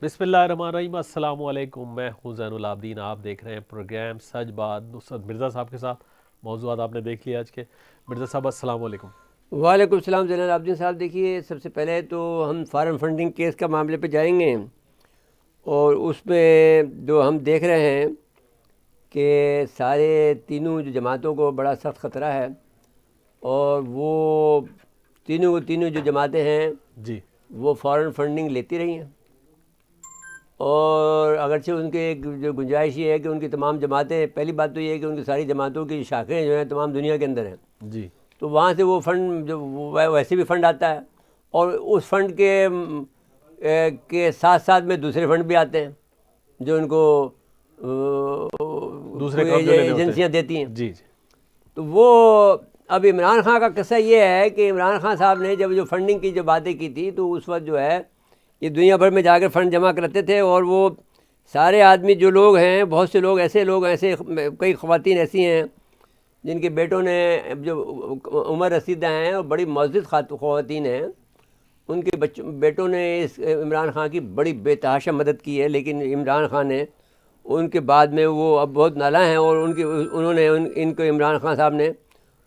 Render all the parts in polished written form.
بسم اللہ الرحمن الرحیم۔ السلام علیکم، میں ہوں زین العابدین۔ آپ دیکھ رہے ہیں پروگرام سچ بات نصرت مرزا صاحب کے ساتھ۔ موضوعات آپ نے دیکھ لیا آج کے۔ مرزا صاحب السلام علیکم۔ وعلیکم السلام زین العابدین صاحب۔ دیکھیے، سب سے پہلے تو ہم فارن فنڈنگ کیس کا معاملے پہ جائیں گے، اور اس میں جو ہم دیکھ رہے ہیں کہ سارے تینوں جو جماعتوں کو بڑا سخت خطرہ ہے، اور وہ تینوں جو جماعتیں ہیں جی وہ فارن فنڈنگ لیتی رہی ہیں، اور اگرچہ ان کے ایک جو گنجائش یہ ہے کہ ان کی تمام جماعتیں، پہلی بات تو یہ ہے کہ ان کی ساری جماعتوں کی شاخیں جو ہیں تمام دنیا کے اندر ہیں، جی تو وہاں سے وہ فنڈ جو ویسے بھی فنڈ آتا ہے، اور اس فنڈ کے ساتھ ساتھ میں دوسرے فنڈ بھی آتے ہیں جو ان کو دوسرے کوئی کام جو لینے ہوتے ایجنسیاں ہیں۔ دیتی ہیں۔ جی جی تو وہ اب عمران خان کا قصہ یہ ہے کہ عمران خان صاحب نے جب جو فنڈنگ کی جو باتیں کی تھی، تو اس وقت جو ہے یہ دنیا بھر میں جا کر فنڈ جمع کرتے تھے، اور وہ سارے آدمی جو لوگ ہیں، بہت سے لوگ ایسے کئی خواتین ایسی ہیں جن کے بیٹوں نے جو عمر رسیدہ ہیں اور بڑی معزز خواتین ہیں، ان کے بیٹوں نے اس عمران خان کی بڑی بے تحاشا مدد کی ہے، لیکن عمران خان نے ان کے بعد میں وہ اب بہت نالاں ہیں، اور انہوں نے ان کو عمران خان صاحب نے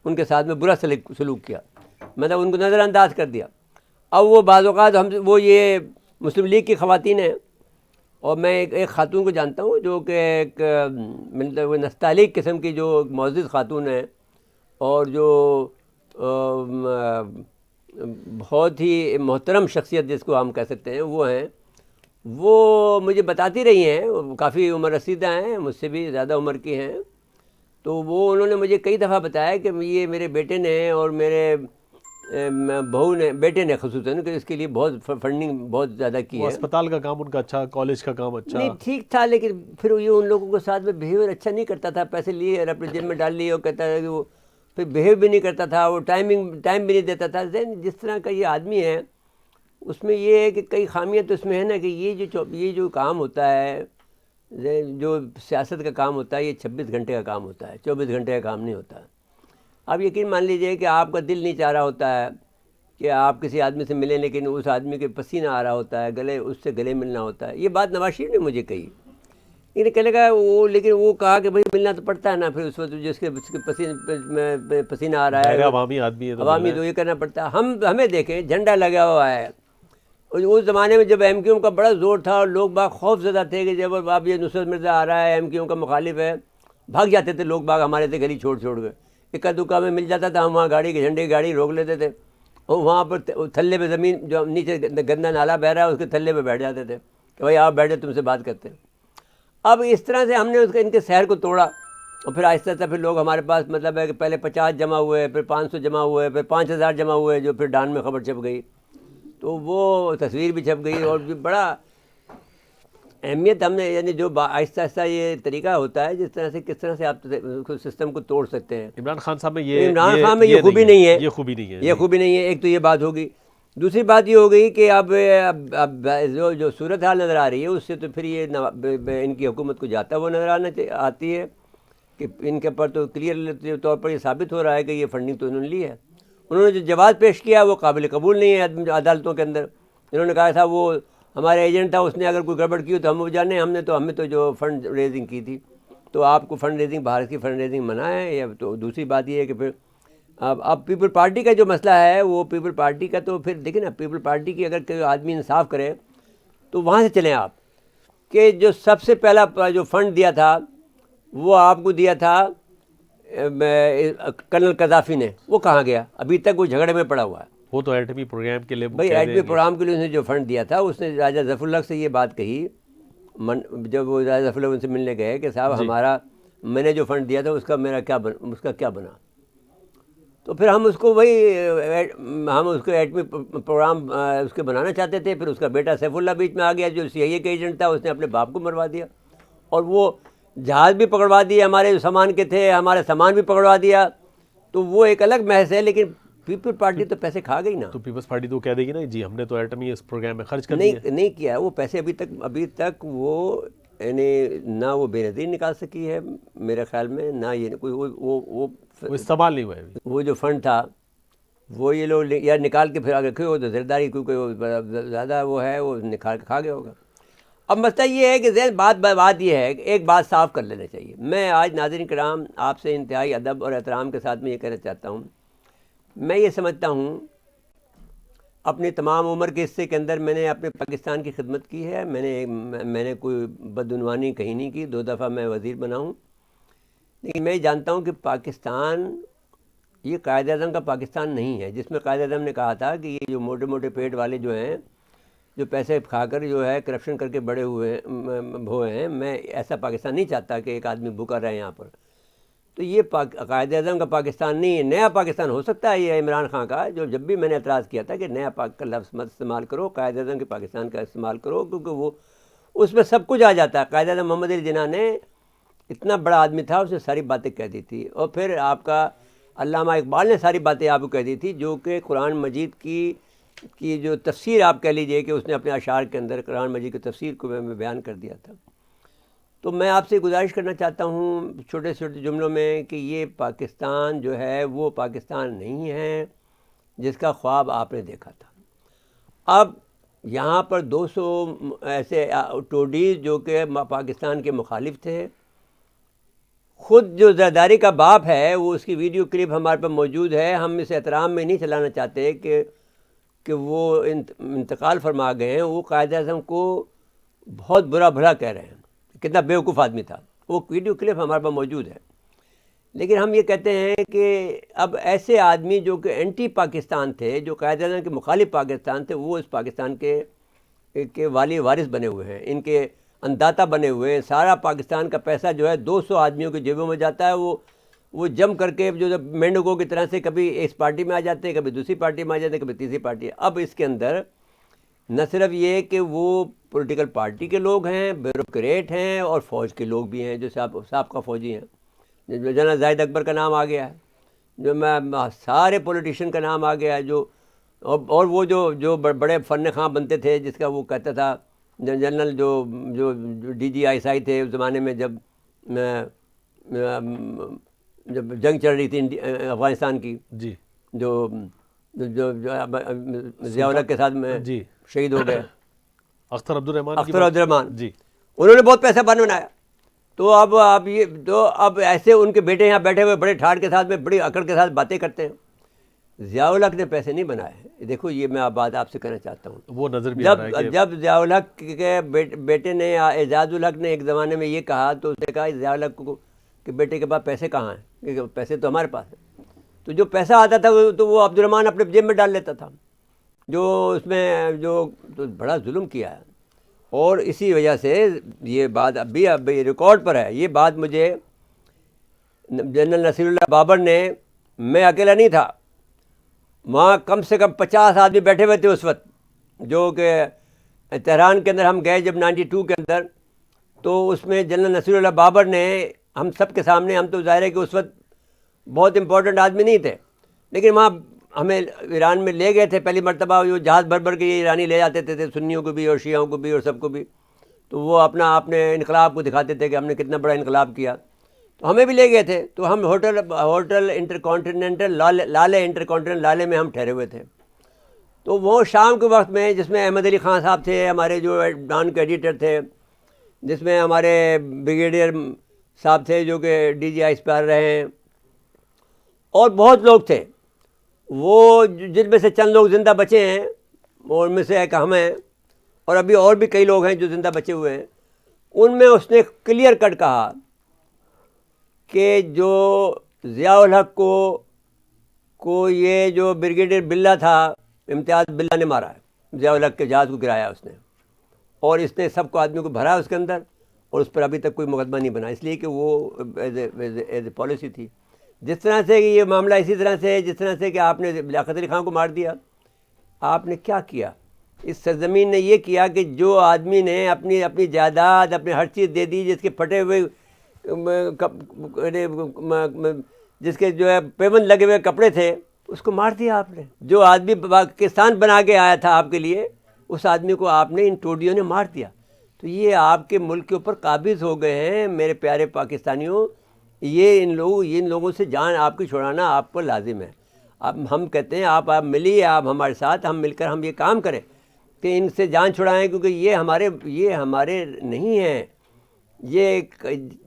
ان کے ساتھ میں برا سلوک کیا، مطلب ان کو نظر انداز کر دیا۔ اب وہ بعض اوقات وہ یہ مسلم لیگ کی خواتین ہیں، اور میں ایک خاتون کو جانتا ہوں جو کہ ایک مطلب نستعلیق قسم کی جو معزز خاتون ہیں، اور جو بہت ہی محترم شخصیت جس کو ہم کہہ سکتے ہیں وہ ہیں، وہ مجھے بتاتی رہی ہیں، کافی عمر رسیدہ ہیں، مجھ سے بھی زیادہ عمر کی ہیں، تو وہ انہوں نے مجھے کئی دفعہ بتایا کہ یہ میرے بیٹے نے اور میرے بہو نے، بیٹے نے خصوصاً، کہ اس کے لیے بہت فنڈنگ بہت زیادہ کی وہ ہے۔ اسپتال کا کام ان کا اچھا، کالج کا کام اچھا۔ نہیں ٹھیک تھا، لیکن پھر یہ ان لوگوں کے ساتھ میں بیہیویئر اچھا نہیں کرتا تھا، پیسے لیے اور اپنے جیب میں ڈال لیے، اور کہتا ہے کہ وہ پھر بیہیو بھی نہیں کرتا تھا، وہ ٹائم بھی نہیں دیتا تھا۔ جس طرح کا یہ آدمی ہے، اس میں یہ ہے کہ کئی خامیاں تو اس میں ہے نا، کہ یہ جو کام ہوتا ہے، جو سیاست کا کام ہوتا ہے، یہ 26 گھنٹے کا کام ہوتا ہے، 24 گھنٹے کا کام نہیں ہوتا۔ اب یقین مان لیجئے کہ آپ کا دل نہیں چاہ رہا ہوتا ہے کہ آپ کسی آدمی سے ملیں، لیکن اس آدمی کے پسینہ آ رہا ہوتا ہے، اس سے گلے ملنا ہوتا ہے۔ یہ بات نواز شریف نے مجھے کہی، لیکن کہنے کا لیکن وہ کہا کہ بھئی ملنا تو پڑتا ہے نا، پھر اس وقت جس کے پسینہ آ رہا ہے، ظاہر ہے عوامی آدمی ہے تو عوامی ملنا تو ہے۔ یہ کرنا پڑتا ہے۔ ہمیں دیکھیں، جھنڈا لگا ہوا ہے، اور اس زمانے میں جب ایم کیو ایم کا بڑا زور تھا، اور لوگ باغ خوف زدہ تھے کہ جب اب یہ نصرت مرزا آ رہا ہے، ایم کیو ایم کا مخالف ہے، بھاگ جاتے تھے لوگ باغ ہمارے سے گلی چھوڑ کے۔ اکا دکا میں مل جاتا تھا، ہم وہاں گاڑی کے جھنڈے کی گاڑی روک لیتے تھے، اور وہاں پر تھلے پہ زمین جو نیچے گندا نالا بہہ رہا ہے اس کے تھلے پہ بیٹھ جاتے تھے کہ بھائی آپ بیٹھے، تم سے بات کرتے ہیں۔ اب اس طرح سے ہم نے ان کے سحر کو توڑا، اور پھر آہستہ آہستہ پھر لوگ ہمارے پاس، مطلب ہے کہ پہلے 50 جمع ہوئے، پھر 500 جمع ہوئے، پھر 5000 جمع ہوئے، جو پھر ڈان میں خبر چھپ گئی، تو وہ تصویر بھی چھپ گئی، اور جو بڑا اہمیت ہم نے، یعنی جو آہستہ آہستہ یہ طریقہ ہوتا ہے، کس طرح سے آپ سسٹم کو توڑ سکتے ہیں۔ عمران خان صاحب میں یہ عمران خان میں یہ خوبی نہیں ہے، یہ خوبی نہیں ہے۔ یہ خوبی نہیں ہے۔ ایک تو یہ بات ہوگی، دوسری بات یہ ہو گئی کہ اب جو صورتحال نظر آ رہی ہے، اس سے تو پھر یہ ان کی حکومت کو جاتا وہ نظر آتی ہے کہ ان کے پر تو کلیئر طور پر یہ ثابت ہو رہا ہے کہ یہ فنڈنگ تو انہوں نے لی ہے۔ انہوں نے جو جواز پیش کیا وہ قابل قبول نہیں ہے عدالتوں کے اندر۔ انہوں نے کہا تھا وہ ہمارا ایجنٹ تھا، اس نے اگر کوئی گڑبڑ کی تو ہم وہ جانے، ہمیں تو جو فنڈ ریزنگ کی تھی، تو آپ کو فنڈ ریزنگ، بھارت کی فنڈ ریزنگ منع ہے۔ یا تو دوسری بات یہ ہے کہ پھر اب پیپل پارٹی کا جو مسئلہ ہے، وہ پیپل پارٹی کا تو پھر دیکھیں نا، پیپل پارٹی کی اگر کوئی آدمی انصاف کرے تو وہاں سے چلیں آپ، کہ جو سب سے پہلا جو فنڈ دیا تھا وہ آپ کو دیا تھا کرنل قذافی نے، وہ کہاں گیا؟ ابھی تک وہ جھگڑے میں پڑا ہوا ہے۔ وہ تو ایٹمی پروگرام کے لیے بھائی ایٹمی پروگرام کے لیے اس نے جو فنڈ دیا تھا، اس نے راجہ ظفر الحق سے یہ بات کہی، جب وہ راجہ ظفر الحق ان سے ملنے گئے کہ صاحب میں نے جو فنڈ دیا تھا اس کا کیا بنا؟ تو پھر ہم اس کو ایٹمی پروگرام اس کے بنانا چاہتے تھے، پھر اس کا بیٹا سیف اللہ بیچ میں آ گیا جو CIA کا ایجنٹ تھا، اس نے اپنے باپ کو مروا دیا، اور وہ جہاز بھی پکڑوا دیے ہمارے جو سامان کے تھے، ہمارے سامان بھی پکڑوا دیا۔ تو وہ ایک الگ بحث ہے، لیکن پیپل پارٹی تو پیسے کھا گئی نا۔ تو پیپلز پارٹی تو کہہ دے گی نا جی ہم نے تو ایٹمی اس پروگرام میں خرچ کر دیا۔ نہیں کیا ہے وہ پیسے ابھی تک وہ، یعنی نہ وہ بے نظیر نکال سکی ہے میرے خیال میں، نہ یہ کوئی وہ استعمال نہیں ہوا ہے ابھی۔ وہ جو فنڈ تھا وہ یہ لوگ یا نکال کے پھر آگے رکھے ہو تو زرداری، کیونکہ وہ زیادہ وہ ہے، وہ نکال کے کھا گیا ہوگا۔ اب مسئلہ یہ ہے کہ ذہن بات یہ ہے کہ ایک بات صاف کر لینا چاہیے. میں آج ناظرین کرام آپ سے انتہائی ادب اور احترام کے ساتھ میں یہ کہنا چاہتا ہوں، میں یہ سمجھتا ہوں اپنی تمام عمر کے حصے کے اندر میں نے اپنے پاکستان کی خدمت کی ہے. میں نے کوئی بدعنوانی کہیں نہیں کی. 2 دفعہ میں وزیر بنا ہوں. لیکن میں یہ جانتا ہوں کہ پاکستان یہ قائد اعظم کا پاکستان نہیں ہے، جس میں قائد اعظم نے کہا تھا کہ یہ جو موٹے موٹے پیٹ والے جو ہیں، جو پیسے کھا کر جو ہے کرپشن کر کے بڑے ہوئے ہیں، میں ایسا پاکستان نہیں چاہتا کہ ایک آدمی بھوکا رہے یہاں پر. تو یہ قائد اعظم کا پاکستان نہیں ہے. نیا پاکستان ہو سکتا ہے یہ عمران خان کا، جو جب بھی میں نے اعتراض کیا تھا کہ نیا پاک کا لفظ مت استعمال کرو، قائد اعظم کے پاکستان کا استعمال کرو، کیونکہ وہ اس میں سب کچھ آ جاتا ہے. قائد اعظم محمد علی جناح نے اتنا بڑا آدمی تھا، اس نے ساری باتیں کہہ دی تھی. اور پھر آپ کا علامہ اقبال نے ساری باتیں آپ کو کہہ دی تھی، جو کہ قرآن مجید کی جو تفسیر آپ کہہ لیجئے کہ اس نے اپنے اشعار کے اندر قرآن مجید کی تفسیر کو میں بیان کر دیا تھا. تو میں آپ سے گزارش کرنا چاہتا ہوں چھوٹے چھوٹے جملوں میں کہ یہ پاکستان جو ہے وہ پاکستان نہیں ہے جس کا خواب آپ نے دیکھا تھا. اب یہاں پر 200 ایسے ٹوڈیز جو کہ پاکستان کے مخالف تھے. خود جو زرداری کا باپ ہے وہ اس کی ویڈیو کلپ ہمارے پاس موجود ہے. ہم اس احترام میں نہیں چلانا چاہتے کہ وہ انتقال فرما گئے ہیں. وہ قائد اعظم کو بہت برا بھلا کہہ رہے ہیں، کتنا بیوقوف آدمی تھا. وہ ویڈیو کلپ ہمارے پاس موجود ہے. لیکن ہم یہ کہتے ہیں کہ اب ایسے آدمی جو کہ اینٹی پاکستان تھے، جو قائد اعظم کے مخالف پاکستان تھے، وہ اس پاکستان کے والی وارث بنے ہوئے ہیں، ان کے انداتا بنے ہوئے ہیں. سارا پاکستان کا پیسہ جو ہے 200 آدمیوں کی جیبوں میں جاتا ہے. وہ جم کر کے جو مینڈکوں کی طرح سے کبھی اس پارٹی میں آ جاتے ہیں، کبھی دوسری پارٹی میں آ جاتے ہیں، کبھی تیسری پارٹی. اب اس کے اندر نہ صرف یہ کہ وہ پولیٹیکل پارٹی کے لوگ ہیں، بیوروکریٹ ہیں، اور فوج کے لوگ بھی ہیں جو سابقہ فوجی ہیں. جنرل زاہد اکبر کا نام آ گیا ہے، جو میں سارے پولیٹیشین کا نام آ گیا ہے. اور وہ جو بڑے فن خواں بنتے تھے، جس کا وہ کہتا تھا جنرل جو D G I S I تھے اس زمانے میں، جب جنگ چل رہی تھی افغانستان کی، جی، جو ضیاء الحق کے ساتھ میں جی شہید ہو گئے، اختر عبد الرحمان. جی، انہوں نے بہت پیسہ بنایا. تو اب ایسے ان کے بیٹے یہاں بیٹھے ہوئے بڑے ٹھاٹ کے ساتھ میں، بڑی اکڑ کے ساتھ باتیں کرتے ہیں. ضیاء الحق نے پیسے نہیں بنائے. دیکھو یہ میں بات آپ سے کہنا چاہتا ہوں. وہ نظر بھی آ رہا ہے کہ جب ضیاء الحق کے بیٹے نے، اعجاز الحق نے ایک زمانے میں یہ کہا، تو اس نے کہا ضیاء الحق کو کہ بیٹے کے پاس پیسے کہاں ہیں، کیونکہ پیسے تو ہمارے پاس ہیں. تو جو پیسہ آتا تھا تو وہ عبد الرحمان اپنے جیب میں ڈال لیتا تھا. جو اس میں تو بڑا ظلم کیا ہے. اور اسی وجہ سے یہ بات ابھی ریکارڈ پر ہے. یہ بات مجھے جنرل نصیر اللہ بابر نے، میں اکیلا نہیں تھا، وہاں کم سے کم 50 آدمی بیٹھے ہوئے تھے اس وقت، جو کہ تہران کے اندر ہم گئے جب 92 کے اندر. تو اس میں جنرل نصیر اللہ بابر نے ہم سب کے سامنے، ہم تو ظاہر ہے کہ اس وقت بہت امپورٹنٹ آدمی نہیں تھے، لیکن وہاں ہمیں ایران میں لے گئے تھے پہلی مرتبہ. جو جہاز بھر کے یہ ایرانی لے جاتے تھے، سنیوں کو بھی اور شیعوں کو بھی اور سب کو بھی. تو وہ اپنے انقلاب کو دکھاتے تھے کہ ہم نے کتنا بڑا انقلاب کیا. تو ہمیں بھی لے گئے تھے. تو ہم ہوٹل انٹر کانٹیننٹل لالے انٹر کانٹیننٹل لالے میں ہم ٹھہرے ہوئے تھے. تو وہ شام کے وقت میں، جس میں احمد علی خان صاحب تھے، ہمارے جو ڈان کے ایڈیٹر تھے، جس میں ہمارے بریگیڈیئر صاحب تھے جو کہ ڈی جی آئی اسپائر رہے ہیں، اور بہت لوگ تھے. وہ جن میں سے چند لوگ زندہ بچے ہیں، اور ان میں سے ایک ہم ہیں، اور ابھی اور بھی کئی لوگ ہیں جو زندہ بچے ہوئے ہیں. ان میں اس نے کلیئر کٹ کہا کہ جو ضیاء الحق کو یہ جو بریگیڈیئر بلّہ تھا، امتیاز بلّہ نے مارا ہے. ضیاء الحق کے جہاز کو گرایا اس نے، اور اس نے سب کو آدمیوں کو بھرا اس کے اندر، اور اس پر ابھی تک کوئی مقدمہ نہیں بنا، اس لیے کہ وہ ایز اے پالیسی تھی. جس طرح سے یہ معاملہ اسی طرح سے، جس طرح سے کہ آپ نے لیاقت علی خان کو مار دیا. آپ نے کیا کیا؟ اس سرزمین نے یہ کیا کہ جو آدمی نے اپنی جائیداد، اپنی ہر چیز دے دی، جس کے پھٹے ہوئے جس کے جو ہے پیون لگے ہوئے کپڑے تھے، اس کو مار دیا آپ نے. جو آدمی پاکستان بنا کے آیا تھا آپ کے لیے، اس آدمی کو آپ نے، ان ٹوڈیوں نے مار دیا. تو یہ آپ کے ملک کے اوپر قابض ہو گئے ہیں میرے پیارے پاکستانیوں. یہ ان لوگوں سے جان آپ کی چھڑانا آپ پر لازم ہے. اب ہم کہتے ہیں آپ ملیے، آپ ہمارے ساتھ، ہم مل کر ہم یہ کام کریں کہ ان سے جان چھڑائیں، کیونکہ یہ ہمارے نہیں ہیں، یہ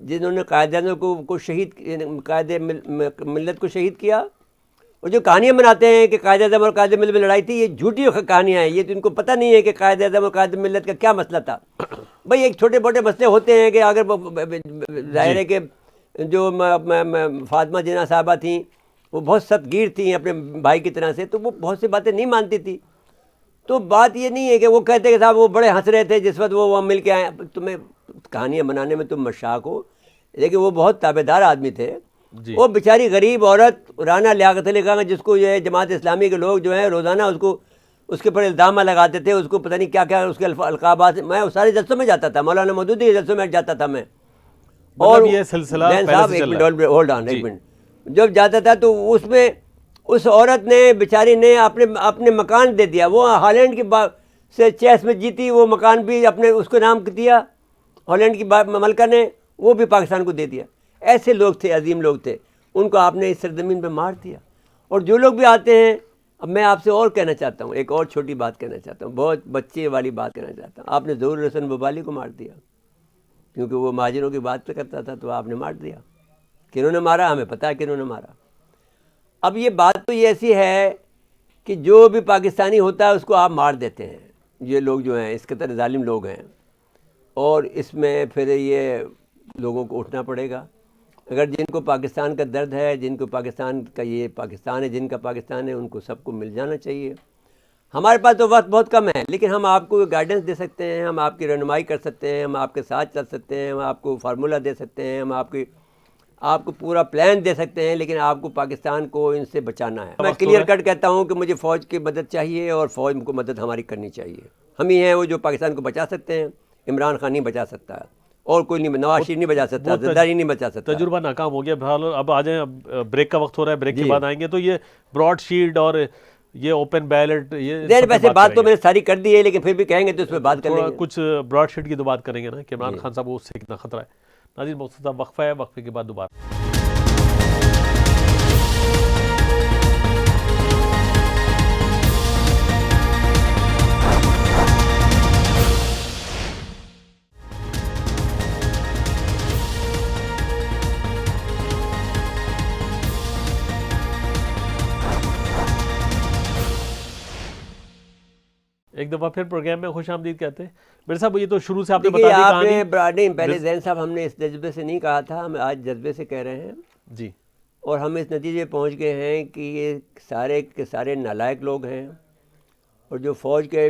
جنہوں نے قائد اعظم کو شہید، قائد ملت کو شہید کیا. اور جو کہانیاں بناتے ہیں کہ قائد اعظم اور قائد ملت میں لڑائی تھی، یہ جھوٹی کہانیاں ہیں. یہ تو ان کو پتہ نہیں ہے کہ قائد اعظم اور قائد ملت کا کیا مسئلہ تھا. بھائی ایک چھوٹے موٹے مسئلے ہوتے ہیں کہ اگر ظاہر ہے کہ جو فاطمہ جناح صاحبہ تھیں وہ بہت سخت گیر تھیں اپنے بھائی کی طرح سے، تو وہ بہت سی باتیں نہیں مانتی تھی. تو بات یہ نہیں ہے کہ وہ کہتے کہ صاحب وہ بڑے ہنس رہے تھے جس وقت وہ مل کے آئے. تمہیں کہانیاں بنانے میں تم مشاق ہو، لیکن وہ بہت تابع دار آدمی تھے. وہ بیچاری غریب عورت رانا لیاقت علی خان، جس کو یہ جماعت اسلامی کے لوگ جو ہیں روزانہ اس کے پر الزامہ لگاتے تھے، اس کو پتہ نہیں کیا کیا اس کے القابات. میں سارے جلسوں میں جاتا تھا، مولانا مودودی کے جلسوں میں جاتا تھا میں. اور یہ سلسلہ صاحب ایک منٹ ہولڈ آن ایک منٹ. جب جاتا تھا تو اس میں اس عورت نے بیچاری نے اپنے مکان دے دیا. وہ ہالینڈ کی سے چیس میں جیتی، وہ مکان بھی اپنے اس کو نام دیا، ہالینڈ کی ملکہ نے، وہ بھی پاکستان کو دے دیا. ایسے لوگ تھے، عظیم لوگ تھے، ان کو آپ نے اس سرزمین پہ مار دیا. اور جو لوگ بھی آتے ہیں، اب میں آپ سے اور کہنا چاہتا ہوں، ایک اور چھوٹی بات کہنا چاہتا ہوں، بہت بچے والی بات کہنا چاہتا ہوں. آپ نے ظہور حسن ببالی کو مار دیا کیونکہ وہ مہاجروں کی بات پہ کرتا تھا، تو آپ نے مار دیا. کنہوں نے مارا ہمیں پتہ ہے کنہوں نے مارا. اب یہ بات تو یہ ایسی ہے کہ جو بھی پاکستانی ہوتا ہے اس کو آپ مار دیتے ہیں. یہ لوگ جو ہیں اس قدر ظالم لوگ ہیں، اور اس میں پھر یہ لوگوں کو اٹھنا پڑے گا. اگر جن کو پاکستان کا درد ہے، جن کو پاکستان کا یہ پاکستان ہے، جن کا پاکستان ہے، ان کو سب کو مل جانا چاہیے. ہمارے پاس تو وقت بہت کم ہے، لیکن ہم آپ کو گائیڈنس دے سکتے ہیں، ہم آپ کی رہنمائی کر سکتے ہیں، ہم آپ کے ساتھ چل سکتے ہیں، ہم آپ کو فارمولہ دے سکتے ہیں، ہم آپ کو پورا پلان دے سکتے ہیں، لیکن آپ کو پاکستان کو ان سے بچانا ہے. میں کلیئر کٹ کہتا ہوں کہ مجھے فوج کی مدد چاہیے، اور فوج کو مدد ہماری کرنی چاہیے. ہم ہی ہیں وہ جو پاکستان کو بچا سکتے ہیں. عمران خان نہیں بچا سکتا ہے، اور کوئی نہیں، نواز شریف نہیں بچا سکتا، زرداری نہیں بچا سکتا. تجربہ ناکام ہو گیا. بہرحال اب آ جائیں، بریک کا وقت ہو رہا ہے، بریک کے بعد آئیں گے. تو یہ براڈ شیلڈ اور یہ اوپن بیلٹ، یہ ویسے بات تو میں نے ساری کر دی ہے، لیکن پھر بھی کہیں گے تو اس پہ بات کر لیں گے. کچھ براڈ شیلڈ کی تو بات کریں گے نا کہ عمران خان صاحب کو اس سے کتنا خطرہ ہے. ناظرین مختصر وقفہ ہے، وقفے کے بعد دوبارہ. ایک دفعہ پھر پروگرام میں خوش آمدید کہتے ہیں. میرے صاحب یہ تو شروع سے آپ نے بتا دی کہانی. پہلے زین صاحب ہم نے اس جذبے سے نہیں کہا تھا، ہم آج جذبے سے کہہ رہے ہیں جی. اور ہم اس نتیجے پہنچ گئے ہیں کہ یہ سارے کے سارے نالائق لوگ ہیں. اور جو فوج کے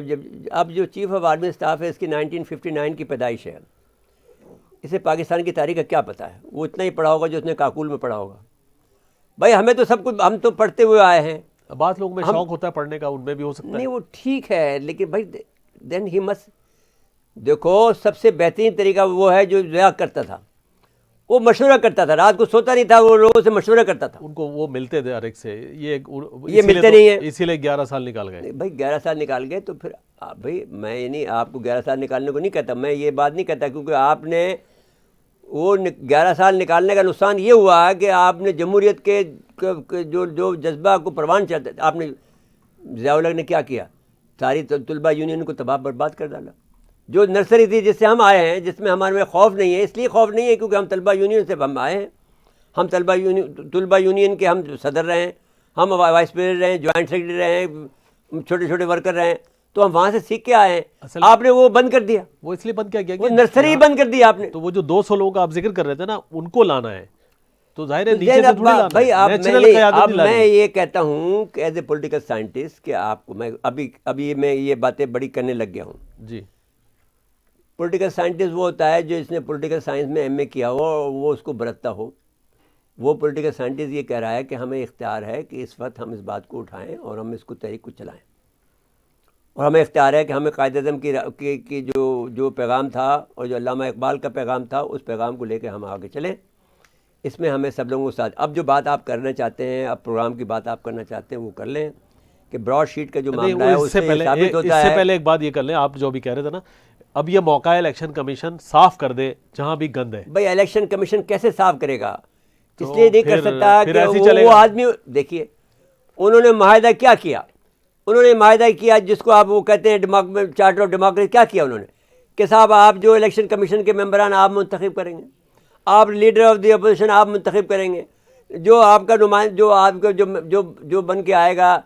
اب جو چیف آف آرمی اسٹاف ہے، اس کی 1959 کی پیدائش ہے. اسے پاکستان کی تاریخ کا کیا پتہ ہے؟ وہ اتنا ہی پڑھا ہوگا جو اس نے کاکول میں پڑھا ہوگا. بھائی ہمیں تو سب کچھ، ہم تو پڑھتے ہوئے آئے ہیں. بعض لوگوں میں شوق ہوتا ہے پڑھنے کا، ان میں بھی ہو سکتا ہے. نہیں وہ ٹھیک ہے، لیکن بھائی دین ہی مسٹ. دیکھو سب سے بہترین طریقہ وہ ہے جو ضیاء کرتا تھا، وہ مشورہ کرتا تھا، رات کو سوتا نہیں تھا، وہ لوگوں سے مشورہ کرتا تھا. ان کو وہ ملتے تھے ہر ایک سے. یہ ملتے نہیں ہیں، اسی لیے 11 سال نکال گئے. بھائی 11 سال نکال گئے تو پھر بھائی میں یعنی آپ کو 11 سال نکالنے کو نہیں کہتا، میں یہ بات نہیں کہتا، کیونکہ آپ نے وہ 11 سال نکالنے کا نقصان یہ ہوا کہ آپ نے جمہوریت کے جو جذبہ کو پروان چاہتے، آپ نے ضیاء الحق نے کیا کیا؟ ساری طلبہ یونین کو تباہ برباد کر ڈالا. جو نرسری تھی جس سے ہم آئے ہیں، جس میں ہمارے میں خوف نہیں ہے، اس لیے خوف نہیں ہے کیونکہ ہم طلبہ یونین سے ہم آئے ہیں. ہم طلبہ یونین کے ہم صدر رہے ہیں، ہم وائس پریزیڈنٹ رہے ہیں، جوائنٹ سیکرٹری رہے ہیں، چھوٹے چھوٹے ورکر رہے ہیں. تو ہم وہاں سے سیکھ کے آئے ہیں. آپ نے وہ بند کر دیا، وہ اس لیے بند کیا گیا، وہ نرسری بند کر دی آپ نے. تو وہ جو 200 لوگوں کا آپ ذکر کر رہے تھے نا، ان کو لانا ہے تو ظاہر ہے نیچے سے تھوڑی لانا ہے. بھائی اب میں یہ کہتا ہوں کہ ایز اے پولیٹیکل سائنٹسٹ کہ آپ کو میں ابھی میں یہ باتیں بڑی کرنے لگ گیا ہوں. جی. پولیٹیکل سائنٹسٹ وہ ہوتا ہے جو اس نے پولیٹیکل سائنس میں ایم اے کیا ہو اور وہ اس کو برتتا ہو. وہ پولیٹیکل سائنٹسٹ یہ کہہ رہا ہے کہ ہمیں اختیار ہے کہ اس وقت ہم اس بات کو اٹھائیں اور ہم اس کو تحریک کو چلائیں. اور ہمیں اختیار ہے کہ ہمیں قائد اعظم کی جو پیغام تھا اور جو علامہ اقبال کا پیغام تھا، اس پیغام کو لے کے ہم آگے چلیں. اس میں ہمیں سب لوگوں کو ساتھ. اب جو بات آپ کرنا چاہتے ہیں، اب پروگرام کی بات آپ کرنا چاہتے ہیں، وہ کر لیں کہ براڈ شیٹ کا جو معاملہ ہے اس سے ثابت ہوتا ہے. اس سے پہلے ایک بات یہ کر لیں، آپ جو بھی کہہ رہے تھے نا، اب یہ موقع ہے الیکشن کمیشن صاف کر دے جہاں بھی گند ہے. بھائی الیکشن کمیشن کیسے صاف کرے گا؟ اس لیے نہیں کر سکتا کہ وہ آدمی، دیکھیے انہوں نے معاہدہ کیا کیا، انہوں نے معاہدہ کیا جس کو آپ وہ کہتے ہیں چارٹر آف ڈیموکریسی. کیا کیا انہوں نے کہ صاحب آپ جو الیکشن کمیشن کے ممبران آپ منتخب کریں گے, آپ لیڈر آف دی اپوزیشن آپ منتخب کریں گے, جو آپ کا نمائندہ جو آپ کا جو بن کے آئے گا,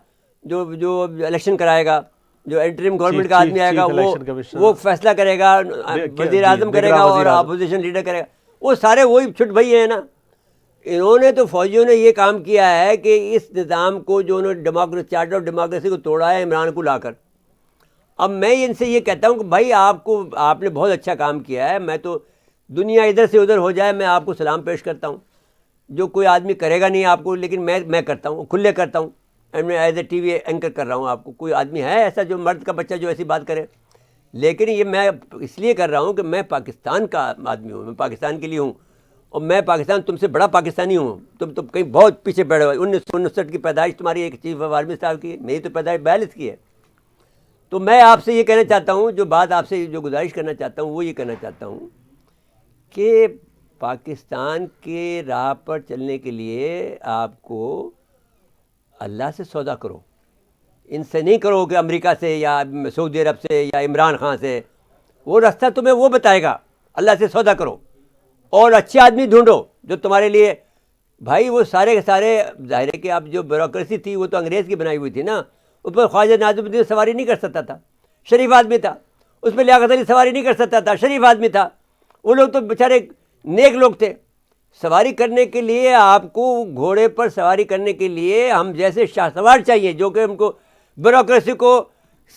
جو الیکشن کرائے گا, جو انٹرم گورنمنٹ کا آدمی آئے گا وہ فیصلہ کرے گا, وزیر اعظم کرے گا اور اپوزیشن لیڈر کرے گا. وہ سارے وہی چھٹ بھائی ہیں نا. انہوں نے تو فوجیوں نے یہ کام کیا ہے کہ اس نظام کو جو انہوں نے چارٹر آف ڈیموکریسی کو توڑا ہے عمران کو لا کر. اب میں ان سے یہ کہتا ہوں کہ بھائی آپ نے بہت اچھا کام کیا ہے. میں تو دنیا ادھر سے ادھر ہو جائے میں آپ کو سلام پیش کرتا ہوں. جو کوئی آدمی کرے گا نہیں آپ کو, لیکن میں کرتا ہوں, کھلے کرتا ہوں. میں as A T V anchor کر رہا ہوں آپ کو. کوئی آدمی ہے ایسا جو مرد کا بچہ جو ایسی بات کرے؟ لیکن یہ میں اس لیے کر رہا ہوں کہ میں پاکستان کا آدمی ہوں, میں پاکستان کے لیے ہوں, اور میں پاکستان تم سے بڑا پاکستانی ہوں. تم تو کہیں بہت پیچھے بیٹھے ہوئے. 1959 کی پیدائش تمہاری ایک چیف آف آرمی اسٹاف کی ہے, میری تو پیدائش 42 کی ہے. تو میں آپ سے یہ کہنا چاہتا ہوں, جو بات آپ سے جو گزارش کرنا چاہتا ہوں وہ یہ کہنا چاہتا ہوں کہ پاکستان کے راہ پر چلنے کے لیے آپ کو اللہ سے سودا کرو. ان سے نہیں کرو کہ امریکہ سے یا سعودی عرب سے یا عمران خان سے. وہ راستہ تمہیں وہ بتائے گا. اللہ سے سودا کرو اور اچھے آدمی ڈھونڈو جو تمہارے لیے. بھائی وہ سارے کے سارے ظاہر ہے کہ اب جو بیوروکریسی تھی وہ تو انگریز کی بنائی ہوئی تھی نا. اس پر خواجہ نازم الدین سواری نہیں کر سکتا تھا, شریف آدمی تھا. اس پہ لیاقت علی سواری نہیں کر سکتا تھا, شریف آدمی تھا. وہ لوگ تو بیچارے نیک لوگ تھے. سواری کرنے کے لیے آپ کو گھوڑے پر سواری کرنے کے لیے ہم جیسے شاہ سوار چاہیے جو کہ ہم کو بیوروکریسی کو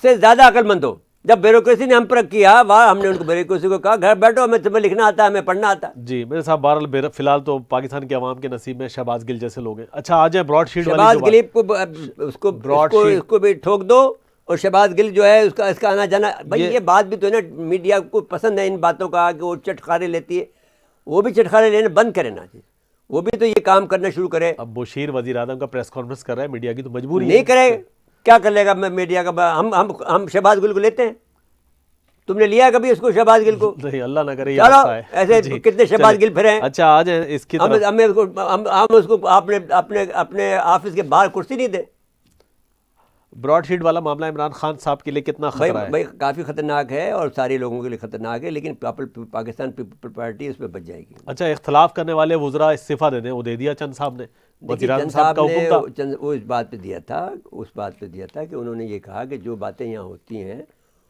سے زیادہ عقل مند ہو. جب بیوروکریسی نے ہم پر کیا ہم نے ان کو بیوروکریسی کو کہا گھر بیٹھو, ہمیں تمہیں لکھنا آتا ہے, ہمیں پڑھنا آتا ہے. جی میرے صاحب, بہرحال فی الحال تو پاکستان کے عوام کے نصیب میں شہباز گل جیسے لوگ ہیں. اچھا آ جائیں براڈ شیٹ شہباز گل کو بھی ٹھوک دو, اور شہباز گل جو ہے اس کا آنا جانا. بھائی یہ بات بھی تو ہے نا, میڈیا کو پسند ہے ان باتوں کا کہ وہ چٹخارے لیتی ہے. وہ بھی چٹخارے لینا بند کرے نا جی, وہ بھی تو یہ کام کرنا شروع کرے. اب بشیر وزیر اعظم کا پریس کانفرنس کر رہا ہے, میڈیا کی تو مجبوری نہیں کرے, کیا کر لے گا میڈیا کا. ہم شہباز گل کو لیتے ہیں. تم نے لیا کبھی اس کو شہباز گل کو؟ نہیں, اللہ نہ کرے. چلو ایسے کتنے شہباز گل پھرے ہیں. اچھا آ جائیں اس کی طرف. ہم اس کو اپنے آفس کے باہر کرسی نہیں دیں. براڈ شیٹ والا معاملہ عمران خان صاحب کے لیے کتنا خطرہ ہے؟ بھائی کافی خطرناک ہے اور سارے لوگوں کے لیے خطرناک ہے, لیکن پاکستان پیپل پارٹی اس پہ بچ جائے گی. اچھا اختلاف کرنے والے وزراء استعفیٰ دے دیں, وہ دے دیا چند صاحب نے. وزیر اعظم صاحب کا حکم تھا, وہ اس بات پہ دیا تھا کہ انہوں نے یہ کہا کہ جو باتیں یہاں ہوتی ہیں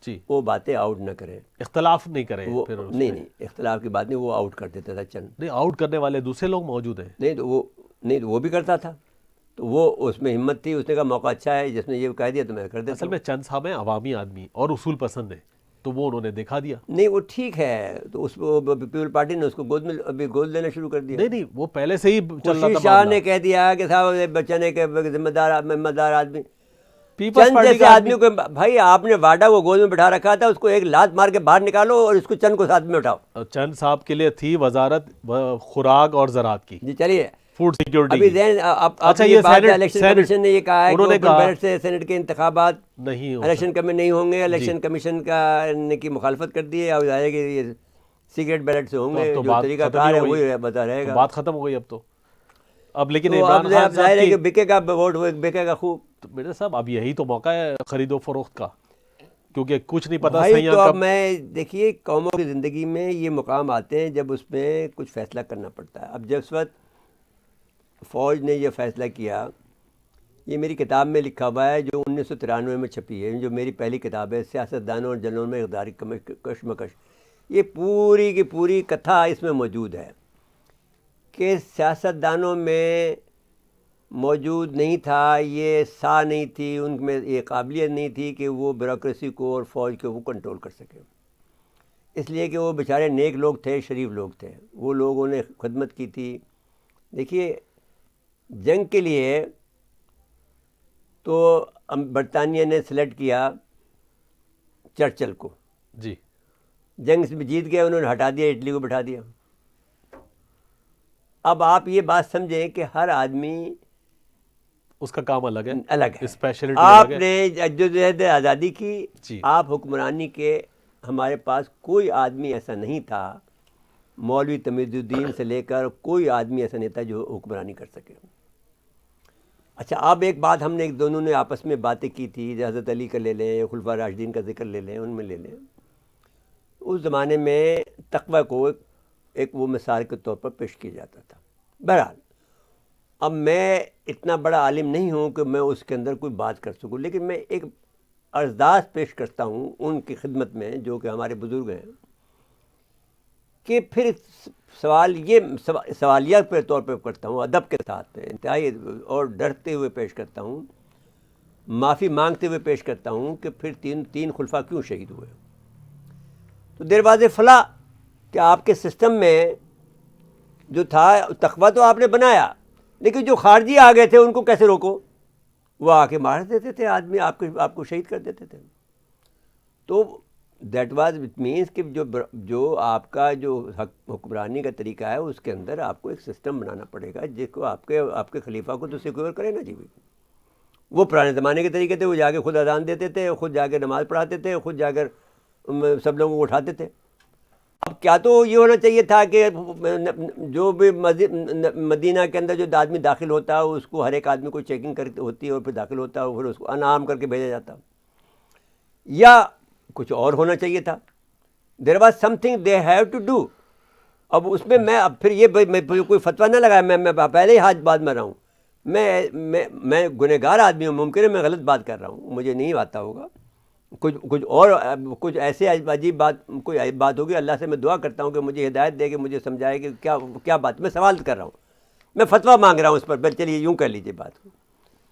جی وہ باتیں آؤٹ نہ کریں, اختلاف نہیں کریں. نہیں اختلاف کی بات نہیں, وہ آؤٹ کر دیتا تھا چند. نہیں, آؤٹ کرنے والے دوسرے لوگ موجود ہیں. نہیں تو وہ بھی کرتا تھا, تو وہ اس میں ہمت تھی. اس نے کہا موقع اچھا ہے, جس نے یہ کہہ دیا تو میں کر دیتا. اصل میں چند صاحب ہیں عوامی آدمی اور اصول پسند ہیں, تو وہ انہوں نے دکھا دیا. نہیں وہ ٹھیک ہے, تو اس پیپل پارٹی نے اس کو گود لینا شروع کر دیا. نہیں وہ پہلے سے ہی چل رہا تھا. شاہ نے کہہ دیا کہ صاحب بچنے کے ذمہ دار آدمی پیپلز چند جیسے آدمی کو. بھائی آپ نے واڈا کو گود میں بٹھا رکھا تھا, اس کو ایک لات مار کے باہر نکالو اور اس کو چند کو ساتھ میں اٹھاؤ. چند صاحب کے لیے تھی وزارت خوراک اور زراعت کی. جی چلیے, فوڈ سیکیورٹی. اچھا یہ الیکشن کمیشن نے یہ کہا ہے کہ بیلٹ سے سینٹ کے انتخابات نہیں الیکشن کمیشن نہیں ہوں گے. الیکشن کمیشن نے کی مخالفت کر دی ہے, اور ظاہر ہے کہ یہ سیکریٹ بیلٹ سے ہوں گے. جو طریقہ کار ہے وہی بتا رہے گا. بات ختم ہو گئی اب تو. اب لیکن عمران خان ظاہر ہے کہ بکے گا ووٹ, بکے گا خوب. میرے صاحب اب یہی تو موقع ہے خرید و فروخت کا, کیونکہ کچھ نہیں پتا. بھائی تو اب میں دیکھیے قوموں کی زندگی میں یہ مقام آتے ہیں جب اس میں کچھ فیصلہ کرنا پڑتا ہے. اب جب اس وقت فوج نے یہ فیصلہ کیا, یہ میری کتاب میں لکھا ہوا ہے جو 1993 میں چھپی ہے, جو میری پہلی کتاب ہے سیاستدانوں اور جنرلوں میں اقتدار کی کشمکش. یہ پوری کی پوری کتھا اس میں موجود ہے کہ سیاستدانوں میں موجود نہیں تھا, یہ سا نہیں تھی ان میں, یہ قابلیت نہیں تھی کہ وہ بیوروکریسی کو اور فوج کو وہ کنٹرول کر سکے. اس لیے کہ وہ بیچارے نیک لوگ تھے, شریف لوگ تھے. وہ لوگوں نے خدمت کی تھی. دیکھیے جنگ کے لیے تو برطانیہ نے سلیکٹ کیا چرچل کو. جی جنگ میں جیت گئے, انہوں نے ہٹا دیا, اٹلی کو بٹھا دیا. اب آپ یہ بات سمجھیں کہ ہر آدمی اس کا کام الگ ہے, اسپیشلٹی. آپ نے جدوجہد آزادی کی, آپ حکمرانی کے, ہمارے پاس کوئی آدمی ایسا نہیں تھا, مولوی تمیز الدین سے لے کر کوئی آدمی ایسا نہیں تھا جو حکمرانی کر سکے. اچھا اب ایک بات ہم نے ایک دونوں نے آپس میں باتیں کی تھی، حضرت علی کا لے لیں، خلفاء راشدین کا ذکر لے لیں، ان میں لے لیں، اس زمانے میں تقوی کو ایک وہ مثال کے طور پر پیش کیا جاتا تھا. بہرحال اب میں اتنا بڑا عالم نہیں ہوں کہ میں اس کے اندر کوئی بات کر سکوں، لیکن میں ایک عرضداشت پیش کرتا ہوں ان کی خدمت میں جو کہ ہمارے بزرگ ہیں، کہ پھر سوال یہ سوالیہ کے طور پہ کرتا ہوں، ادب کے ساتھ انتہائی اور ڈرتے ہوئے پیش کرتا ہوں، معافی مانگتے ہوئے پیش کرتا ہوں کہ پھر تین خلفاء کیوں شہید ہوئے؟ تو دروازے فلاح کہ آپ کے سسٹم میں جو تھا تقویٰ تو آپ نے بنایا، لیکن جو خارجی آ گئے تھے ان کو کیسے روکو؟ وہ آ کے مار دیتے تھے آدمی، آپ کو شہید کر دیتے تھے. تو دیٹ واز اٹ مینس کہ جو آپ کا جو حکمرانی کا طریقہ ہے اس کے اندر آپ کو ایک سسٹم بنانا پڑے گا جس کو آپ کے خلیفہ کو تو سیکیور کرے نا جی. وہ پرانے زمانے کے طریقے تھے، وہ جا کے خود اذان دیتے تھے، خود جا کے نماز پڑھاتے تھے، خود جا کر سب لوگوں کو اٹھاتے تھے. اب کیا تو یہ ہونا چاہیے تھا کہ جو بھی مدینہ کے اندر جو آدمی داخل ہوتا ہے اس کو ہر ایک آدمی کو چیکنگ کر ہوتی ہے اور پھر داخل ہوتا ہے، اور پھر اس کو انعام کر کے بھیجا جاتا، یا کچھ اور ہونا چاہیے تھا. There was something they have to do. اب اس میں میں اب پھر یہ کوئی فتویٰ نہ لگایا، میں پہلے ہی ہاتھ بات میں رہا ہوں، میں گنہگار آدمی ہوں، ممکن ہے میں غلط بات کر رہا ہوں، مجھے نہیں آتا ہوگا، کچھ ایسے عجیب بات کوئی بات ہوگی. اللہ سے میں دعا کرتا ہوں کہ مجھے ہدایت دے کہ مجھے سمجھائے کہ کیا بات. میں سوال کر رہا ہوں، میں فتویٰ مانگ رہا ہوں اس پر. چلیے یوں کر لیجیے بات کو.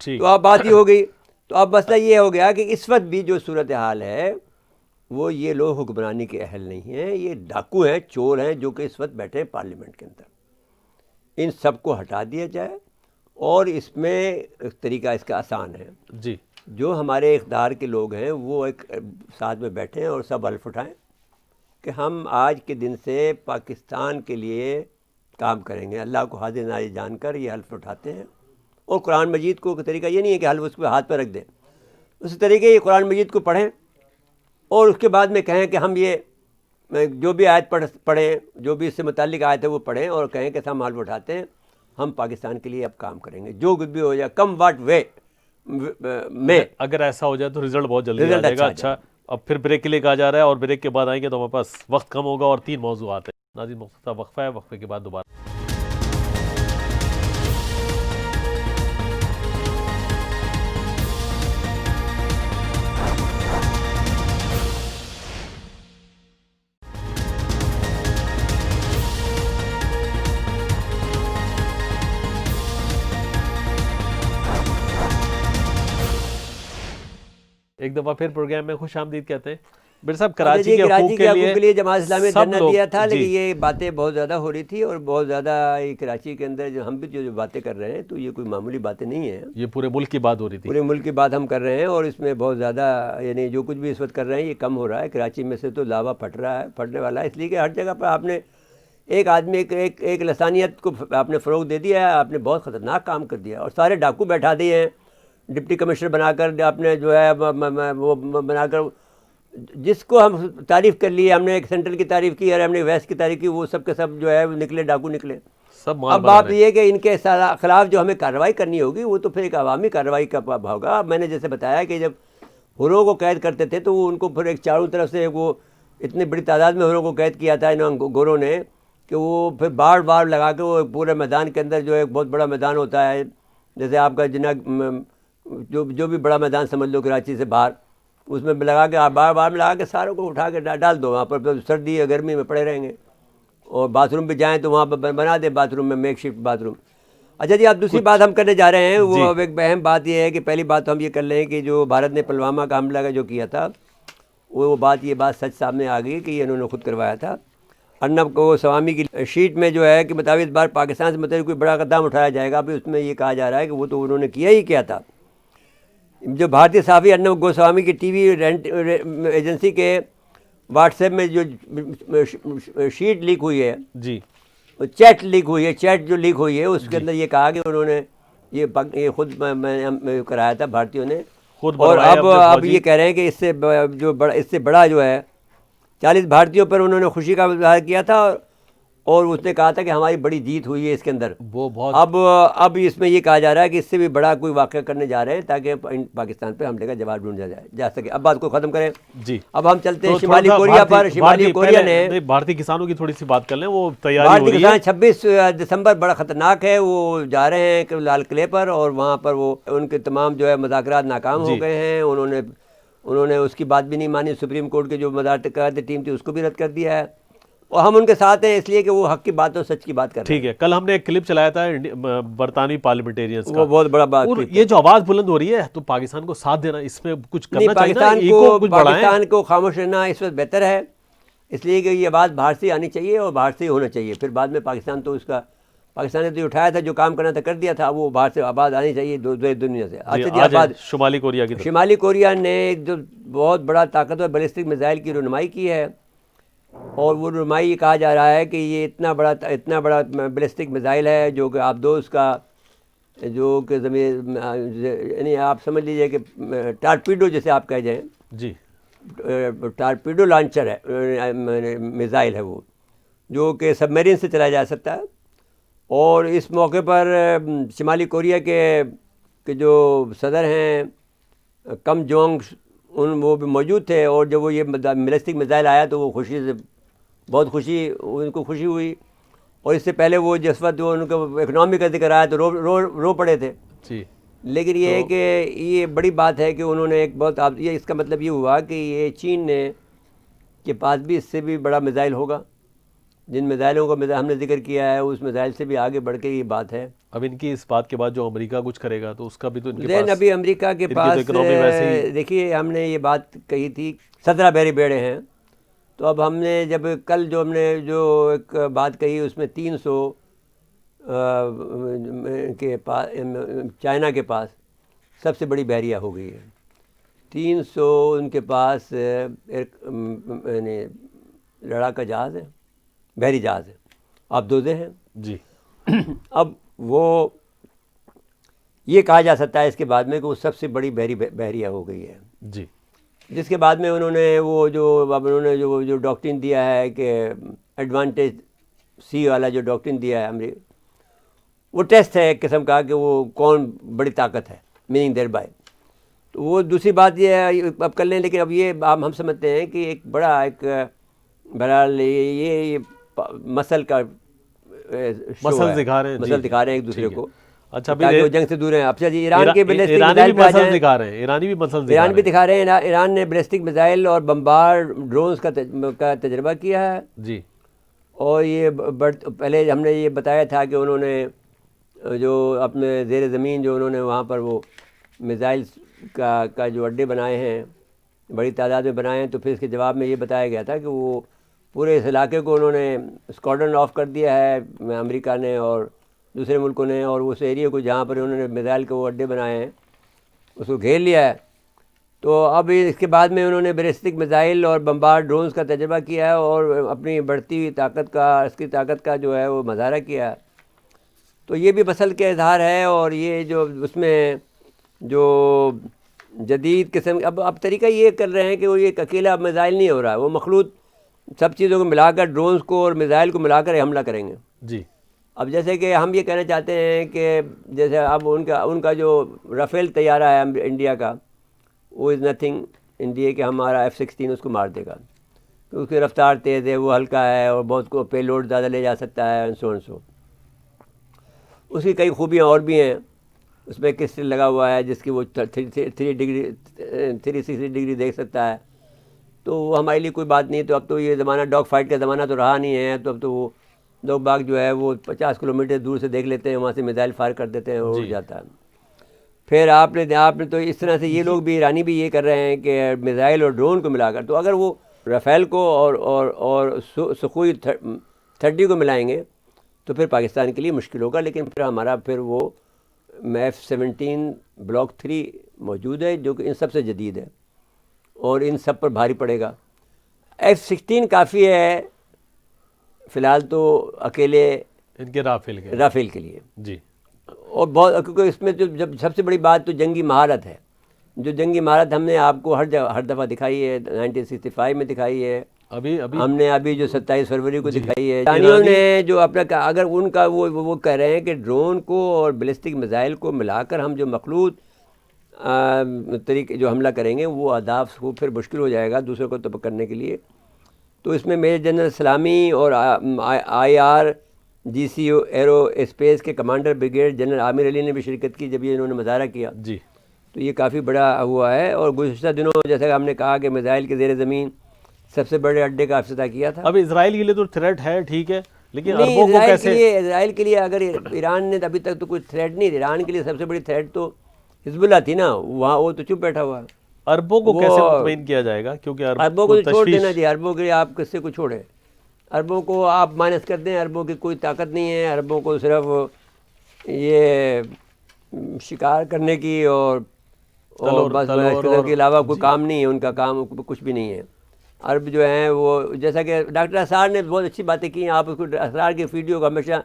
تو اب بات یہ ہو گئی. تو اب مسئلہ یہ ہو گیا کہ اس وقت بھی جو صورتحال ہے وہ یہ لوگ حکمرانی کے اہل نہیں ہیں، یہ ڈاکو ہیں، چور ہیں جو کہ اس وقت بیٹھے ہیں پارلیمنٹ کے اندر. ان سب کو ہٹا دیا جائے، اور اس میں طریقہ اس کا آسان ہے جی. جو ہمارے اقتدار کے لوگ ہیں وہ ایک ساتھ میں بیٹھیں اور سب حلف اٹھائیں کہ ہم آج کے دن سے پاکستان کے لیے کام کریں گے. اللہ کو حاضر ناظر جان کر یہ حلف اٹھاتے ہیں. اور قرآن مجید کو طریقہ یہ نہیں ہے کہ حلف اس پہ ہاتھ پہ رکھ دیں، اسی طریقے یہ قرآن مجید کو پڑھیں اور اس کے بعد میں کہیں کہ ہم یہ جو بھی آیت پڑھیں، جو بھی اس سے متعلق آیت ہے وہ پڑھیں، اور کہیں کہ ہم حلف اٹھاتے ہیں ہم پاکستان کے لیے اب کام کریں گے، جو بھی ہو جائے، کم واٹ وے میں. اگر ایسا ہو جائے تو رزلٹ بہت جلدی آ جائے گا. اچھا، اب پھر بریک کے لیے کہا جا رہا ہے، اور بریک کے بعد آئیں گے تو ہمارے پاس وقت کم ہوگا اور 3 موضوعات ہیں. ناظرین مختصر وقفہ ہے، وقفے کے بعد دوبارہ. ایک دفعہ پھر پروگرام میں خوش آمدید کہتے ہیں. بیر صاحب کراچی کے حقوق کے لیے جماعت اسلامی نے دھرنا دیا تھا، لیکن یہ باتیں بہت زیادہ ہو رہی تھی اور بہت زیادہ کراچی کے اندر جو ہم بھی جو باتیں کر رہے ہیں تو یہ کوئی معمولی باتیں نہیں ہیں، یہ پورے ملک کی بات ہو رہی تھی. پورے ملک کی بات ہم کر رہے ہیں، اور اس میں بہت زیادہ یعنی جو کچھ بھی اس وقت کر رہے ہیں یہ کم ہو رہا ہے. کراچی میں سے تو لاوا پھٹ رہا ہے، پھٹنے والا ہے، اس لیے کہ ہر جگہ پر آپ نے ایک آدمی ایک لسانیت کو آپ نے فروغ دے دیا ہے. آپ نے بہت خطرناک کام کر دیا اور سارے ڈاکو بیٹھا دیے ہیں ڈپٹی کمشنر بنا کر. آپ نے جو ہے وہ بنا کر جس کو ہم تعریف کر لیے، ہم نے ایک سینٹرل کی تعریف کی اور ہم نے ویسٹ کی تعریف کی، وہ سب کے سب جو ہے نکلے ڈاکو نکلے. اب بات یہ کہ ان کے خلاف جو ہمیں کارروائی کرنی ہوگی وہ تو پھر ایک عوامی کارروائی کا ہوگا. میں نے جیسے بتایا کہ جب حروں کو قید کرتے تھے تو وہ ان کو پھر ایک چاروں طرف سے وہ اتنی بڑی تعداد میں حروں کو قید کیا تھا ان گوروں نے کہ وہ پھر بار لگا کے وہ پورے میدان کے اندر جو ایک بہت بڑا میدان ہوتا ہے، جیسے آپ کا جو بھی بڑا میدان سمجھ لو کراچی سے باہر، اس میں لگا کے بار میں لگا کے ساروں کو اٹھا کے ڈال دو وہاں پر. سردی یا گرمی میں پڑے رہیں گے، اور باتھ روم پہ جائیں تو وہاں پہ بنا دیں باتھ روم میں میک شفٹ باتھ روم. اچھا جی، اب دوسری بات ہم کرنے جا رہے ہیں. وہ ایک اہم بات یہ ہے کہ پہلی بات تو ہم یہ کر لیں کہ جو بھارت نے پلوامہ کا حملہ کا جو کیا تھا وہ بات سچ سامنے آ گئی کہ یہ انہوں نے خود کروایا تھا. ارنب کو سوامی کی شیٹ میں جو ہے کہ مطابق اس بار پاکستان سے متعلق کوئی بڑا اقدام اٹھایا جائے گا. ابھی اس میں یہ کہا جا رہا ہے کہ وہ تو انہوں نے کیا ہی کیا تھا. جو بھارتی صحافی ارنب گوسوامی کی ٹی وی رینٹ ایجنسی کے واٹس ایپ میں جو شیٹ لیک ہوئی ہے، جی چیٹ لیک ہوئی ہے، چیٹ جو لیک ہوئی ہے اس کے اندر یہ کہا کہ انہوں نے یہ خود کرایا تھا بھارتیوں نے. اور اب یہ کہہ رہے ہیں کہ اس سے بڑا جو ہے 40 بھارتیوں پر انہوں نے خوشی کا اظہار کیا تھا اور اس نے کہا تھا کہ ہماری بڑی جیت ہوئی ہے اس کے اندر. وہ بہت اب اس میں یہ کہا جا رہا ہے کہ اس سے بھی بڑا کوئی واقعہ کرنے جا رہے ہیں تاکہ پاکستان پہ حملے کا جواب ڈھونڈا جا سکے. اب بات کو ختم کریں. جی اب ہم چلتے ہیں تو شمالی تھوڑا سا کوریا پر. شمالی کوریا نے بھارتی کسانوں کی تھوڑی سی بات کر لیں, وہ تیاری ہو بھارتی رہی ہے. کسان 26 دسمبر بڑا خطرناک ہے. وہ جا رہے ہیں لال قلعے پر اور وہاں پر وہ ان کے تمام جو ہے مذاکرات ناکام ہو گئے ہیں. انہوں نے اس کی بات بھی نہیں مانی. سپریم کورٹ کے جو مذاکراتی ٹیم تھی اس کو بھی رد کر دیا ہے. اور ہم ان کے ساتھ ہیں اس لیے کہ وہ حق کی بات اور سچ کی بات کر رہے ہیں. ٹھیک ہے, کل ہم نے ایک کلپ چلایا تھا برطانوی پارلیمنٹیرینز کا, وہ بہت بڑا بات اور یہ جو آواز بلند ہو رہی ہے تو پاکستان کو ساتھ دینا, اس میں کچھ کرنا چاہیے نا, پاکستان کو خاموش رہنا اس وقت بہتر ہے, اس لیے کہ یہ بات باہر سے آنی چاہیے اور باہر سے ہونا چاہیے. پھر بعد میں پاکستان نے تو اٹھایا تھا, جو کام کرنا تھا کر دیا تھا. وہ باہر سے آواز آنی چاہیے دنیا سے. شمالی کوریا کی شمالی کوریا نے جو بہت بڑا طاقتور بیلسٹک میزائل کی رونمائی کی ہے, اور وہ رونمائی یہ کہا جا رہا ہے کہ یہ اتنا بڑا بیلسٹک میزائل ہے جو کہ آبدوز کا جو کہ زمین یعنی آپ سمجھ لیجیے کہ ٹارپیڈو جیسے آپ کہہ جائیں. جی ٹارپیڈو لانچر ہے, میزائل ہے وہ, جو کہ سب میرین سے چلایا جا سکتا ہے. اور اس موقع پر شمالی کوریا کے جو صدر ہیں کم جونگ وہ بھی موجود تھے. اور جب وہ یہ بیلسٹک میزائل آیا تو وہ ان کو خوشی ہوئی. اور اس سے پہلے وہ جس وقت وہ ان کو اکنامی کا ذکر آیا تو رو پڑے تھے. جی لیکن یہ ہے کہ یہ بڑی بات ہے کہ انہوں نے ایک بہت یہ اس کا مطلب یہ ہوا کہ یہ چین کے پاس بھی اس سے بھی بڑا میزائل ہوگا. جن میزائلوں کا ہم نے ذکر کیا ہے اس میزائل سے بھی آگے بڑھ کے یہ بات ہے. اب ان کی اس بات کے بعد جو امریکہ کچھ کرے گا تو اس کا بھی تو ان کے پاس ابھی امریکہ کے پاس دیکھیے ہم نے یہ بات کہی تھی 17 بحری بیڑے ہیں. تو اب ہم نے جب کل جو ہم نے جو ایک بات کہی اس میں 300 کے پاس چائنا کے پاس سب سے بڑی بحریہ ہو گئی ہے. 300 ان کے پاس یعنی لڑاکا جہاز ہے, بحری جہاز ہے, آبدوزیں ہیں. جی اب وہ یہ کہا جا سکتا ہے اس کے بعد میں کہ وہ سب سے بڑی بحریہ ہو گئی ہے. جی جس کے بعد میں انہوں نے جو ڈاکٹرن دیا ہے کہ ایڈوانٹیج سی والا جو ڈاکٹرن دیا ہے امریکہ, وہ ٹیسٹ ہے ایک قسم کا کہ وہ کون بڑی طاقت ہے, میننگ دیر بائی. تو وہ دوسری بات یہ ہے اب کر لیں. لیکن اب یہ ہم سمجھتے ہیں کہ ایک بڑا بہرحال یہ مسل کا مسل دکھا رہے ہیں, مسل دکھا رہے ہیں ایک دوسرے کو. اچھا تاکہ وہ جنگ سے دور ہیں. اب جی ایران کے بیلسٹک ایرانی بھی مسل دکھا رہے ہیں, ایران بھی دکھا رہے ہیں. ایران نے بیلسٹک میزائل اور بمبار ڈرونز کا تجربہ کیا ہے. جی اور یہ پہلے ہم نے یہ بتایا تھا کہ انہوں نے جو اپنے زیر زمین جو انہوں نے وہاں پر وہ میزائلس کا جو اڈے بنائے ہیں, بڑی تعداد میں بنائے ہیں. تو پھر اس کے جواب میں یہ بتایا گیا تھا کہ وہ پورے اس علاقے کو انہوں نے اسکواڈرن آف کر دیا ہے امریکہ نے اور دوسرے ملکوں نے, اور اس ایریے کو جہاں پر انہوں نے میزائل کے وہ اڈے بنائے ہیں اس کو گھیر لیا ہے. تو اب اس کے بعد میں انہوں نے بیلسٹک میزائل اور بمبار ڈرونز کا تجربہ کیا ہے اور اپنی بڑھتی ہوئی طاقت کا, اس کی طاقت کا جو ہے وہ مظاہرہ کیا ہے. تو یہ بھی مسل کا اظہار ہے. اور یہ جو اس میں جو جدید قسم اب طریقہ یہ کر رہے ہیں کہ وہ یہ اکیلا میزائل نہیں ہو رہا ہے, وہ مخلوط سب چیزوں کو ملا کر ڈرونز کو اور میزائل کو ملا کر حملہ کریں گے. جی اب جیسے کہ ہم یہ کہنا چاہتے ہیں کہ جیسے اب ان کا جو رافیل طیارہ ہے انڈیا کا, وہ از نتھنگ انڈیا کہ ہمارا F-16 اس کو مار دے گا. اس کی رفتار تیز ہے, وہ ہلکا ہے اور بہت کو پے لوڈ زیادہ لے جا سکتا ہے. سو اس کی کئی خوبیاں اور بھی ہیں. اس میں کرسٹل لگا ہوا ہے جس کی وہ 360 ڈگری دیکھ سکتا ہے. تو وہ ہمارے لیے کوئی بات نہیں. تو اب تو یہ زمانہ ڈاگ فائٹ کا زمانہ تو رہا نہیں ہے. تو اب تو وہ لوگ باغ جو ہے وہ 50 کلومیٹر دور سے دیکھ لیتے ہیں, وہاں سے میزائل فائر کر دیتے ہیں اور اڑ جاتا ہے. پھر آپ نے تو اس طرح سے یہ لوگ بھی ایرانی بھی یہ کر رہے ہیں کہ میزائل اور ڈرون کو ملا کر, تو اگر وہ رافیل کو اور سخوئی 30 کو ملائیں گے تو پھر پاکستان کے لیے مشکل ہوگا. لیکن پھر ہمارا وہ F-17 بلاک 3 موجود ہے جو کہ ان سب سے جدید ہے اور ان سب پر بھاری پڑے گا. F-16 کافی ہے فی الحال تو اکیلے ان کے رافیل کے لیے. جی اور بہت کیونکہ اس میں جب سب سے بڑی بات تو جنگی مہارت ہے. جو جنگی مہارت ہم نے آپ کو ہر دفعہ دکھائی ہے, 1965 میں دکھائی ہے, ابھی ہم نے ابھی جو 27 فروری کو دکھائی ہے، ایرانیوں نے جو اپنا اگر ان کا وہ کہہ رہے ہیں کہ ڈرون کو اور بیلسٹک میزائل کو ملا کر ہم جو مخلوط طریقے جو حملہ کریں گے وہ اہداف کو پھر مشکل ہو جائے گا دوسروں کو تباہ کرنے کے لیے. تو اس میں میجر جنرل سلامی اور IRGC ایرو اسپیس کے کمانڈر بریگیڈ جنرل عامر علی نے بھی شرکت کی جب یہ انہوں نے مظاہرہ کیا. جی تو یہ کافی بڑا ہوا ہے. اور گزشتہ دنوں جیسا کہ ہم نے کہا کہ میزائل کے زیر زمین سب سے بڑے اڈے کا افتتاح کیا تھا. اب اسرائیل کے لیے تو تھریٹ ہے، ٹھیک ہے، لیکن نہیں، عربوں کو کیسے؟ اسرائیل کے لیے اگر ایران نے ابھی تک تو کوئی تھریٹ نہیں. ایران کے لیے سب سے بڑی تھریٹ تو حزب اللہ تھی نا، وہاں وہ تو چپ بیٹھا ہوا. عربوں کو کیسے مطمئن کیا جائے گا؟ کیونکہ عربوں کو تو چھوڑ دینا چاہیے. عربوں کے لیے آپ کس سے کو چھوڑیں، عربوں کو آپ مائنس کر دیں. عربوں کی کوئی طاقت نہیں ہے. عربوں کو صرف یہ شکار کرنے کی اور بس کے علاوہ کوئی کام نہیں ہے. ان کا کام کچھ بھی نہیں ہے. عرب جو ہیں وہ جیسا کہ ڈاکٹر اسرار نے بہت اچھی باتیں کی ہیں. آپ اس کو اسرار کی ویڈیو کو ہمیشہ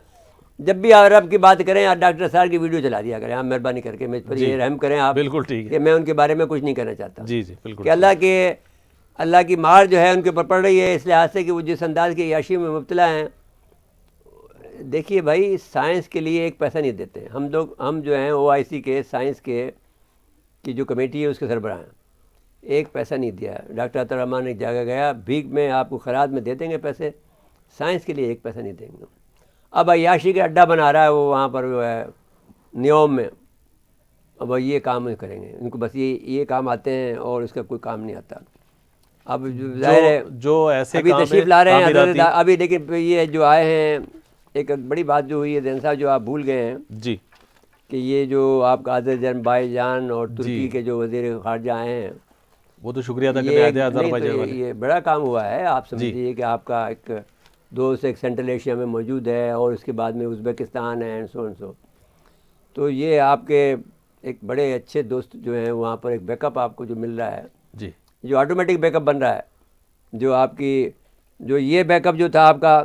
جب بھی عرب کی بات کریں آپ ڈاکٹر اسرار کی ویڈیو چلا دیا کریں. آپ مہربانی کر کے مجھ پر یہ رحم کریں آپ. بالکل ٹھیک ہے کہ میں ان کے بارے میں کچھ نہیں کہنا چاہتا. جی جی بالکل کہ اللہ کی مار جو ہے ان کے اوپر پڑ رہی ہے اس لحاظ سے کہ وہ جس انداز کی عیاشی میں مبتلا ہیں. دیکھیے بھائی، سائنس کے لیے ایک پیسہ نہیں دیتے ہم جو ہیں OIC کے سائنس کی جو کمیٹی ہے اس کے سربراہ ہیں. ایک پیسہ نہیں دیا. ڈاکٹر عطا الرحمٰن ایک جگہ گیا، بھیک میں آپ کو خراج میں دے دیں گے پیسے، سائنس کے لیے ایک پیسہ نہیں دیں گے. اب عیاشی کا اڈا بنا رہا ہے وہ وہاں پر جو ہے نیوم میں. اب یہ کام نہیں کریں گے. ان کو بس یہ کام آتے ہیں اور اس کا کوئی کام نہیں آتا. اب ظاہر ہے جو ایسے ابھی تشریف لا رہے ہیں ابھی، لیکن یہ جو آئے ہیں ایک بڑی بات جو ہوئی ہے زین صاحب، جو آپ بھول گئے ہیں جی کہ یہ جو آپ کا آذربائیجان اور ترکی کے جو وزیر خارجہ آئے ہیں، وہ تو شکریہ ادا کرنے آئے تھے آذربائیجان والے. یہ بڑا کام ہوا ہے. آپ سمجھیے کہ آپ کا ایک دوست ایک سینٹرل ایشیا میں موجود ہے اور اس کے بعد میں ازبکستان ہے سو. تو یہ آپ کے ایک بڑے اچھے دوست جو ہیں وہاں پر ایک بیک اپ آپ کو جو مل رہا ہے، جی جو آٹومیٹک بیک اپ بن رہا ہے. جو آپ کی جو یہ بیک اپ جو تھا آپ کا،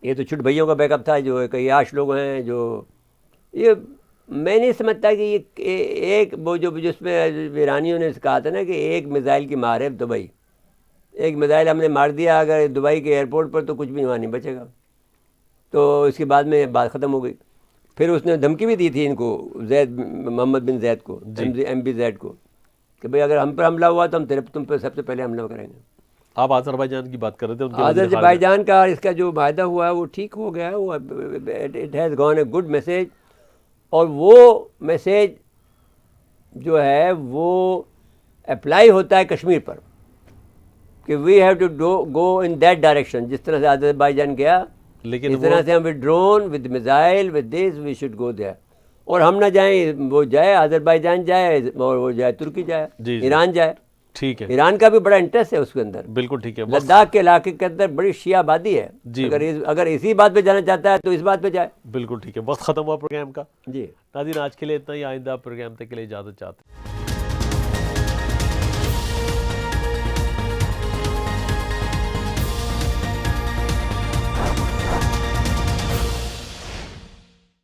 یہ تو چھٹ بھائیوں کا بیک اپ تھا جو کئی عیاش لوگ ہیں. جو یہ میں نہیں سمجھتا کہ یہ ایک وہ جو جس میں ایرانیوں نے کہا تھا نا کہ ایک میزائل کی مار ہے دبئی. ایک میزائل ہم نے مار دیا اگر دبئی کے ایئرپورٹ پر تو کچھ بھی وہاں نہیں بچے گا. تو اس کے بعد میں بات ختم ہو گئی. پھر اس نے دھمکی بھی دی تھی ان کو، محمد بن زید کو، MBZ کو، کہ بھئی اگر ہم پر حملہ ہوا تو ہم تم پہ سب سے پہلے حملہ کریں گے. آپ آذربائیجان کی بات کر رہے تھے. آذربائیجان کا اس کا جو معاہدہ ہوا ہے وہ ٹھیک ہو گیا ہے. It has gone a good message. اور وہ میسیج جو ہے وہ اپلائی ہوتا ہے کشمیر پر کہ we have to go in that direction. جس طرح سے آذربائیجان گیا لیکن اس طرح سے ہم with drone with missile with this we should go there. اور ہم نہ جائیں، وہ جائے آذربائیجان جائے اور وہ جائے ترکی جائے، ایران جائے. ٹھیک ہے، ایران کا بھی بڑا انٹرسٹ ہے اس کے اندر. بالکل ٹھیک ہے. لداخ کے علاقے کے اندر بڑی شیعہ آبادی ہے. اگر اسی بات پہ جانا چاہتا ہے تو اس بات پہ جائے. بالکل ٹھیک ہے. وقت ختم ہوا پروگرام کا. جی ناظرین آج کے لیے اتنا ہی. آئندہ پروگرام تک کے لیے اجازت چاہتے ہیں.